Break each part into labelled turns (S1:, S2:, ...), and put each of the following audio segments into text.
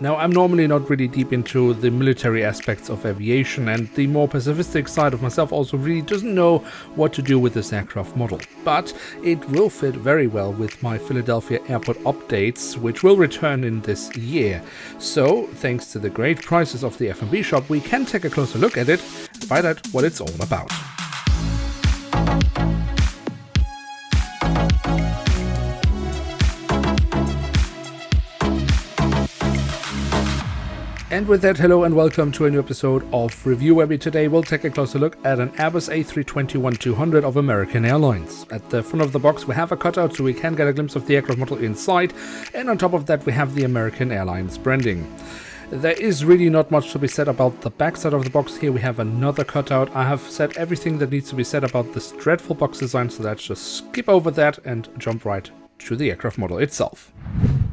S1: Now, I'm normally not really deep into the military aspects of aviation, and the more pacifistic side of myself also really doesn't know what to do with this aircraft model. But it will fit very well with my Philadelphia airport updates, which will return in this year. So, thanks to the great prices of the F&B shop, we can take a closer look at it and find out what it's all about. And with that, hello and welcome to a new episode of Review, where we today will take a closer look at an Airbus A321-200 of American Airlines. At the front of the box we have a cutout so we can get a glimpse of the aircraft model inside, and on top of that we have the American Airlines branding. There is really not much to be said about the back side of the box. Here we have another cutout. I have said everything that needs to be said about this dreadful box design, so let's just skip over that and jump right to the aircraft model itself.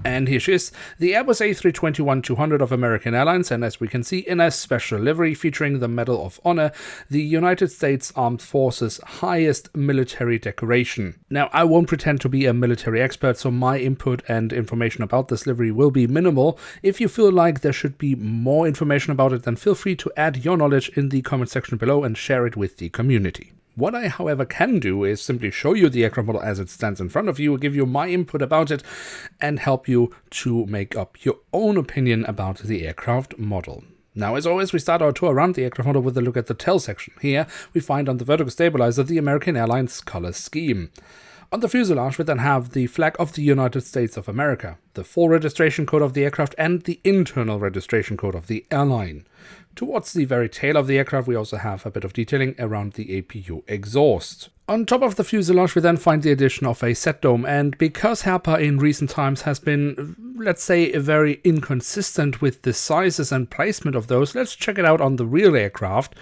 S1: And here she is, the Airbus A321-200 of American Airlines, and as we can see, in a special livery featuring the Medal of Honor, the United States Armed Forces' highest military decoration. Now, I won't pretend to be a military expert, so my input and information about this livery will be minimal. If you feel like there should be more information about it, then feel free to add your knowledge in the comment section below and share it with the community. What I, however, can do is simply show you the aircraft model as it stands in front of you, give you my input about it, and help you to make up your own opinion about the aircraft model. Now, as always, we start our tour around the aircraft model with a look at the tail section. Here, we find on the vertical stabilizer the American Airlines color scheme. On the fuselage, we then have the flag of the United States of America, the full registration code of the aircraft, and the internal registration code of the airline. Towards the very tail of the aircraft, we also have a bit of detailing around the APU exhaust. On top of the fuselage, we then find the addition of a set dome, and because Herpa in recent times has been, let's say, very inconsistent with the sizes and placement of those, let's check it out on the real aircraft.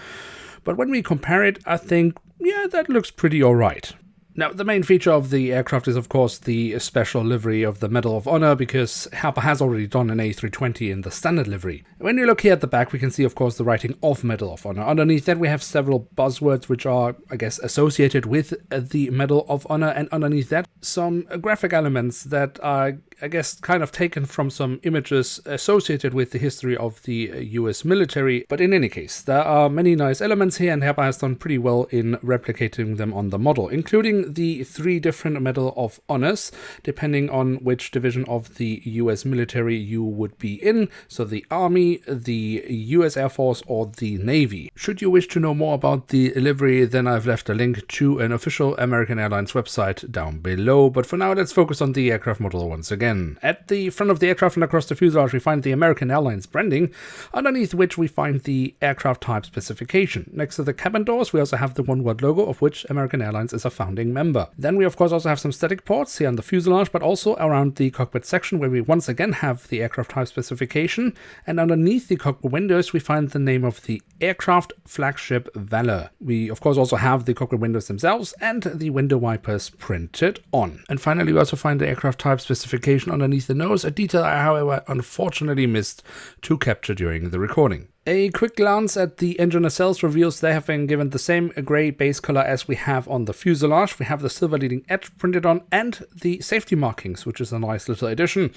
S1: But when we compare it, I think, yeah, that looks pretty alright. Now, the main feature of the aircraft is, of course, the special livery of the Medal of Honor, because Herpa has already done an A320 in the standard livery. When you look here at the back, we can see, of course, the writing of Medal of Honor. Underneath that, we have several buzzwords which are, I guess, associated with the Medal of Honor, and underneath that, some graphic elements that are, I guess, kind of taken from some images associated with the history of the US military. But in any case, there are many nice elements here, and Herpa has done pretty well in replicating them on the model, including the 3 different Medal of Honors, depending on which division of the US military you would be in, so the Army, the US Air Force, or the Navy. Should you wish to know more about the livery, then I've left a link to an official American Airlines website down below, but for now let's focus on the aircraft model once again. At the front of the aircraft and across the fuselage we find the American Airlines branding, underneath which we find the aircraft type specification. Next to the cabin doors we also have the one-word logo, of which American Airlines is a founding member. Then we of course also have some static ports here on the fuselage, but also around the cockpit section where we once again have the aircraft type specification, and underneath the cockpit windows we find the name of the aircraft, Flagship Valor. We of course also have the cockpit windows themselves and the window wipers printed on. And finally we also find the aircraft type specification underneath the nose, a detail I however unfortunately missed to capture during the recording. A quick glance at the engine nacelles reveals they have been given the same grey base color as we have on the fuselage. We have the silver leading edge printed on and the safety markings, which is a nice little addition.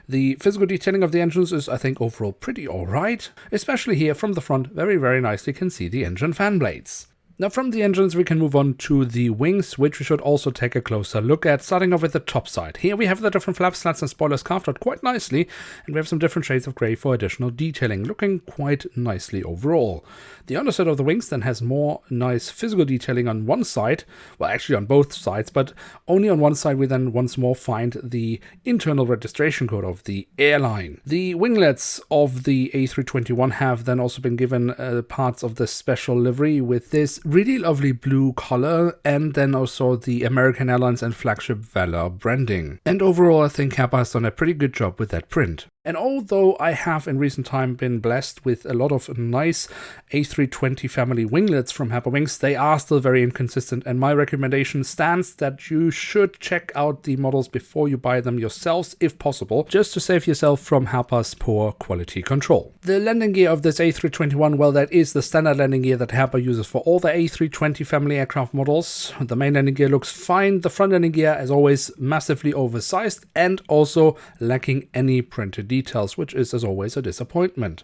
S1: The physical detailing of the engines is, I think, overall pretty alright. Especially here from the front, very nicely can see the engine fan blades. Now from the engines we can move on to the wings, which we should also take a closer look at, starting off with the top side. Here we have the different flap slats and spoilers carved out quite nicely, and we have some different shades of grey for additional detailing, looking quite nicely overall. The underside of the wings then has more nice physical detailing on one side, well actually on both sides, but only on one side we then once more find the internal registration code of the airline. The winglets of the A321 have then also been given parts of the special livery with this really lovely blue color, and then also the American Airlines and Flagship Valor branding. And overall I think Herpa has done a pretty good job with that print. And although I have in recent time been blessed with a lot of nice A320 family winglets from Herpa Wings, they are still very inconsistent, and my recommendation stands that you should check out the models before you buy them yourselves if possible, just to save yourself from Herpa's poor quality control. The landing gear of this A321, well, that is the standard landing gear that Herpa uses for all the A320 family aircraft models. The main landing gear looks fine. The front landing gear, as always, massively oversized and also lacking any printed details, which is, as always, a disappointment.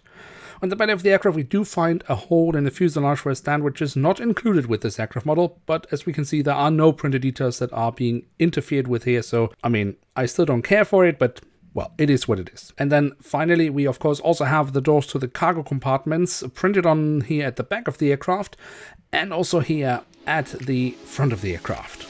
S1: On the belly of the aircraft, we do find a hole in the fuselage for a stand, which is not included with this aircraft model, but as we can see, there are no printed details that are being interfered with here, so, I mean, I still don't care for it, but well, it is what it is. And then finally, we of course also have the doors to the cargo compartments printed on here at the back of the aircraft and also here at the front of the aircraft.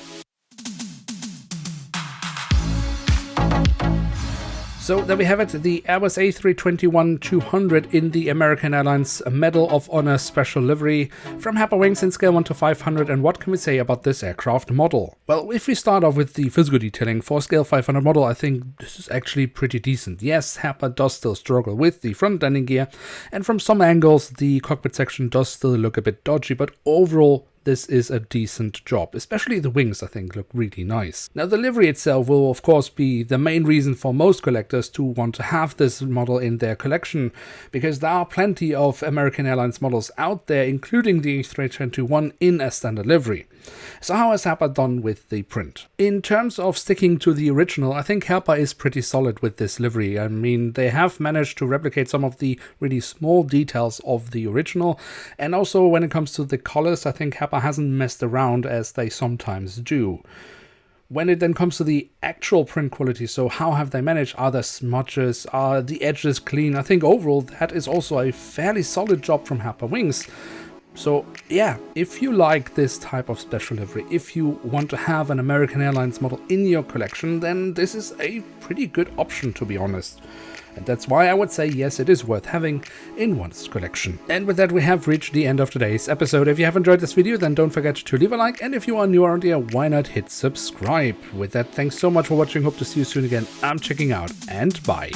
S1: So there we have it, the Airbus A321-200 in the American Airlines Medal of Honor Special Livery from Herpa Wings in scale 1 to 500. And what can we say about this aircraft model? Well, if we start off with the physical detailing for scale 500 model, I think this is actually pretty decent. Yes, Herpa does still struggle with the front landing gear, and from some angles the cockpit section does still look a bit dodgy, but overall this is a decent job. Especially the wings, I think, look really nice. Now, the livery itself will, of course, be the main reason for most collectors to want to have this model in their collection, because there are plenty of American Airlines models out there, including the A321 in a standard livery. So how has Herpa done with the print? In terms of sticking to the original, I think Herpa is pretty solid with this livery. I mean, they have managed to replicate some of the really small details of the original, and also when it comes to the colors, I think Herpa hasn't messed around as they sometimes do. When it then comes to the actual print quality, so how have they managed? Are there smudges? Are the edges clean? I think overall that is also a fairly solid job from Herpa Wings. So yeah, if you like this type of special livery, if you want to have an American Airlines model in your collection, then this is a pretty good option, to be honest. And that's why I would say yes, it is worth having in one's collection. And with that, we have reached the end of today's episode. If you have enjoyed this video, then don't forget to leave a like. And if you are new around here, why not hit subscribe? With that, thanks so much for watching. Hope to see you soon again. I'm checking out, and bye.